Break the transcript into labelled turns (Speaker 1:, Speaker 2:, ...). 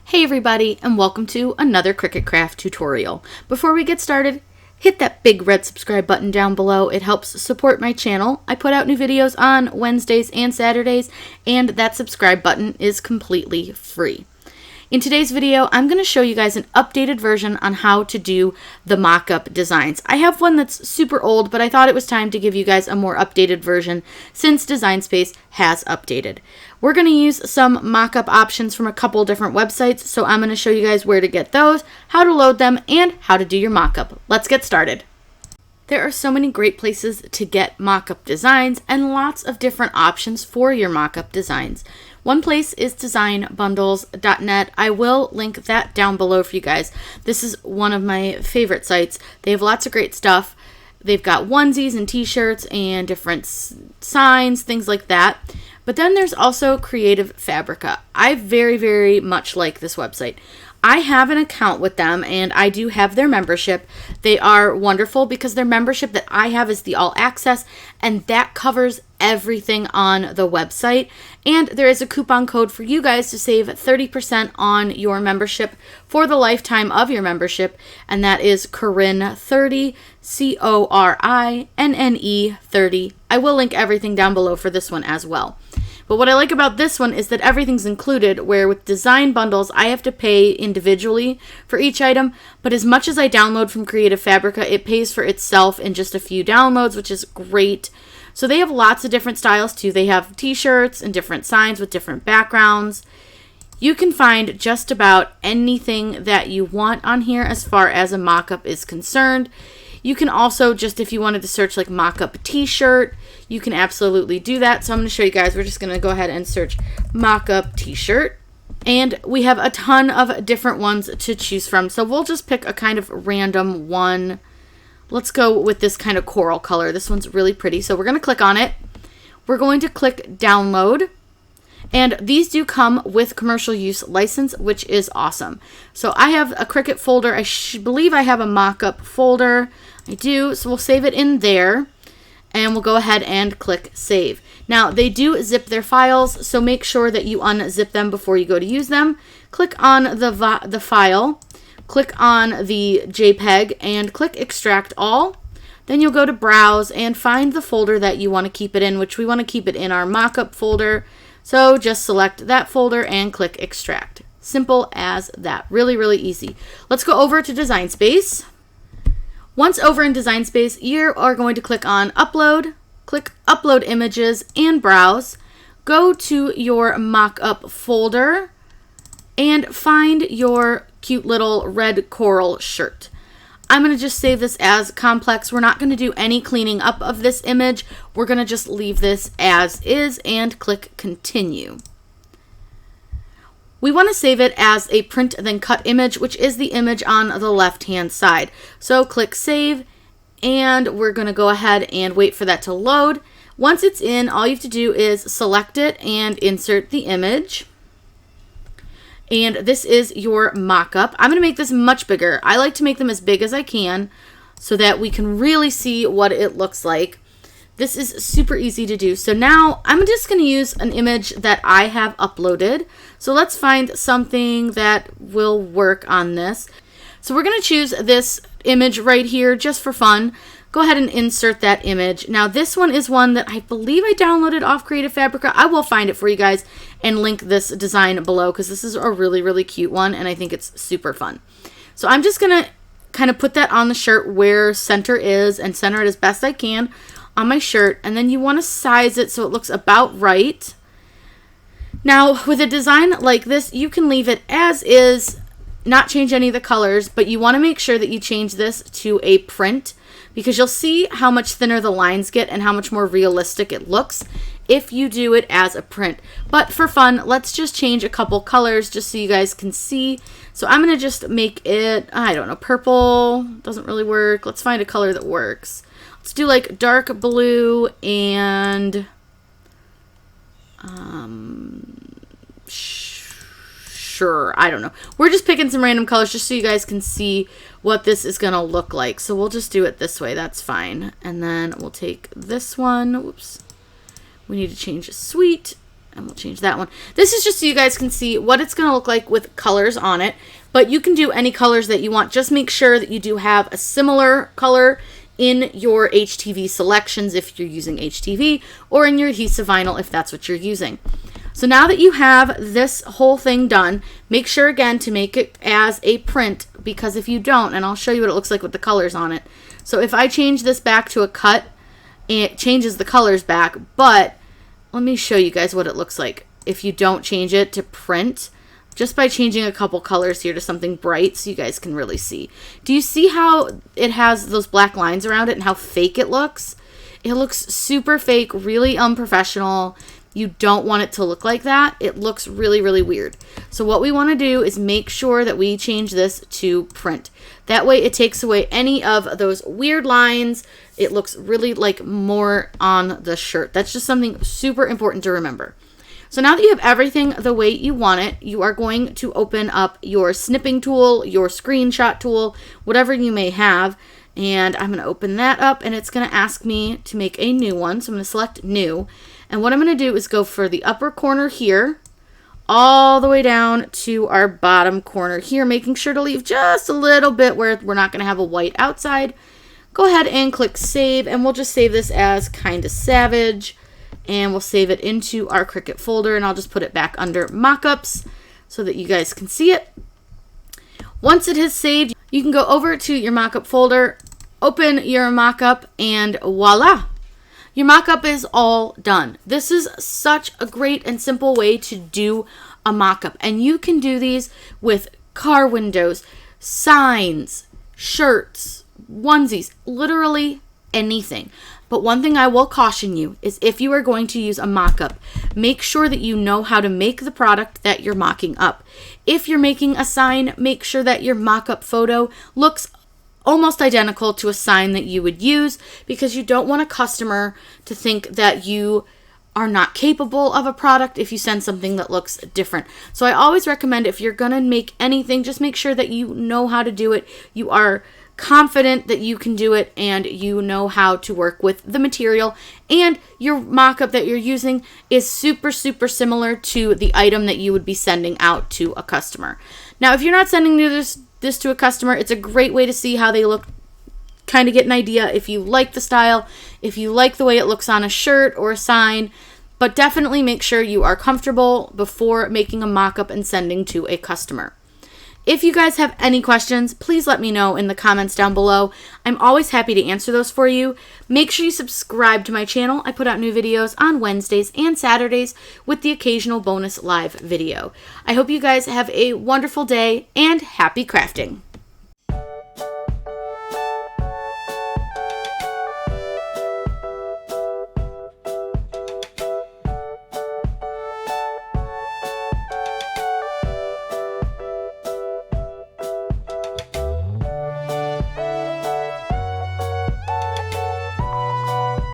Speaker 1: Hey everybody, and welcome to another Cricut Craft tutorial. Before we get started, hit that big red subscribe button down below. It helps support my channel. I put out new videos on Wednesdays and Saturdays, and that subscribe button is completely free. In today's video, I'm going to show you guys an updated version on how to do the mock-up designs. I have one that's super old, but I thought it was time to give you guys a more updated version since Design Space has updated. We're going to use some mock-up options from a couple different websites, so I'm going to show you guys where to get those, how to load them, and how to do your mock-up. Let's get started. There are so many great places to get mock-up designs and lots of different options for your mock-up designs. One place is designbundles.net. I will link that down below for you guys. This is one of my favorite sites. They have lots of great stuff. They've got onesies and t-shirts and different signs, things like that. But then there's also Creative Fabrica. I very much like this website. I have an account with them and I do have their membership. They are wonderful because their membership that I have is the all access, and that covers everything on the website. And there is a coupon code for you guys to save 30% on your membership for the lifetime of your membership, and that is Corinne30, CORINNE 30. I will link everything down below for this one as well. But what I like about this one is that everything's included, where with design bundles, I have to pay individually for each item, but as much as I download from Creative Fabrica, it pays for itself in just a few downloads, which is great. So they have lots of different styles too. They have t-shirts and different signs with different backgrounds. You can find just about anything that you want on here as far as a mock-up is concerned. You can also just, if you wanted to search like mock-up t-shirt, you can absolutely do that. So I'm going to show you guys. We're just going to go ahead and search mock-up t-shirt. And we have a ton of different ones to choose from. So we'll just pick a kind of random one. Let's go with this kind of coral color. This one's really pretty. So we're going to click on it. We're going to click download. And these do come with commercial use license, which is awesome. So I have a Cricut folder. I believe I have a mock-up folder. I do. So we'll save it in there. And we'll go ahead and click save. Now, they do zip their files, so make sure that you unzip them before you go to use them. Click on the file. Click on the JPEG and click extract all. Then you'll go to browse and find the folder that you want to keep it in, which we want to keep it in our mockup folder. So just select that folder and click extract. Simple as that. Really easy. Let's go over to Design Space. Once over in Design Space, you are going to click on upload, click upload images and browse. Go to your mockup folder and find your cute little red coral shirt. I'm going to just save this as complex. We're not going to do any cleaning up of this image. We're going to just leave this as is and click continue. We want to save it as a print then cut image, which is the image on the left hand side. So click save, and we're going to go ahead and wait for that to load. Once it's in, all you have to do is select it and insert the image. And this is your mock-up. I'm going to make this much bigger. I like to make them as big as I can so that we can really see what it looks like. This is super easy to do. So now I'm just going to use an image that I have uploaded. So let's find something that will work on this. So we're going to choose this image right here just for fun. Go ahead and insert that image. Now this one is one that I believe I downloaded off Creative Fabrica. I will find it for you guys and link this design below because this is a really cute one and I think it's super fun. So I'm just going to kind of put that on the shirt where center is and center it as best I can on my shirt, and then you want to size it so it looks about right. Now with a design like this, you can leave it as is, not change any of the colors, but you want to make sure that you change this to a print because you'll see how much thinner the lines get and how much more realistic it looks if you do it as a print. But for fun, let's just change a couple colors just so you guys can see. So I'm going to just make it, I don't know, purple. Doesn't really work. Let's find a color that works. Let's do like dark blue and sure, I don't know. We're just picking some random colors just so you guys can see what this is going to look like. So we'll just do it this way. That's fine. And then we'll take this one. Whoops. We need to change sweet And we'll change that one. This is just so you guys can see what it's going to look like with colors on it. But you can do any colors that you want. Just make sure that you do have a similar color in your HTV selections if you're using HTV, or in your adhesive vinyl if that's what you're using. So now that you have this whole thing done, make sure again to make it as a print, because if you don't, and I'll show you what it looks like with the colors on it. So if I change this back to a cut, it changes the colors back, but let me show you guys what it looks like if you don't change it to print, just by changing a couple colors here to something bright so you guys can really see. Do you see how it has those black lines around it and how fake it looks? It looks super fake, really unprofessional. You don't want it to look like that. It looks really, really weird. So what we want to do is make sure that we change this to print. That way it takes away any of those weird lines. It looks really like more on the shirt. That's just something super important to remember. So now that you have everything the way you want it, you are going to open up your snipping tool, your screenshot tool, whatever you may have. And I'm going to open that up, and it's going to ask me to make a new one. So I'm going to select new. And what I'm going to do is go for the upper corner here, all the way down to our bottom corner here, making sure to leave just a little bit where we're not going to have a white outside. Go ahead and click save, and we'll just save this as Kinda Savage. And we'll save it into our Cricut folder, and I'll just put it back under Mockups so that you guys can see it. Once it has saved, you can go over to your Mockup folder, open your Mockup, and voila! Your Mockup is all done. This is such a great and simple way to do a Mockup, and you can do these with car windows, signs, shirts, onesies, literally anything. But one thing I will caution you is if you are going to use a mock-up, make sure that you know how to make the product that you're mocking up. If you're making a sign, make sure that your mock-up photo looks almost identical to a sign that you would use, because you don't want a customer to think that you are not capable of a product if you send something that looks different. So I always recommend, if you're going to make anything, just make sure that you know how to do it. You are confident that you can do it, and you know how to work with the material, and your mock-up that you're using is super similar to the item that you would be sending out to a customer. Now, if you're not sending this to a customer, it's a great way to see how they look, kind of get an idea if you like the style, if you like the way it looks on a shirt or a sign, but definitely make sure you are comfortable before making a mock-up and sending to a customer. If you guys have any questions, please let me know in the comments down below. I'm always happy to answer those for you. Make sure you subscribe to my channel. I put out new videos on Wednesdays and Saturdays with the occasional bonus live video. I hope you guys have a wonderful day and happy crafting.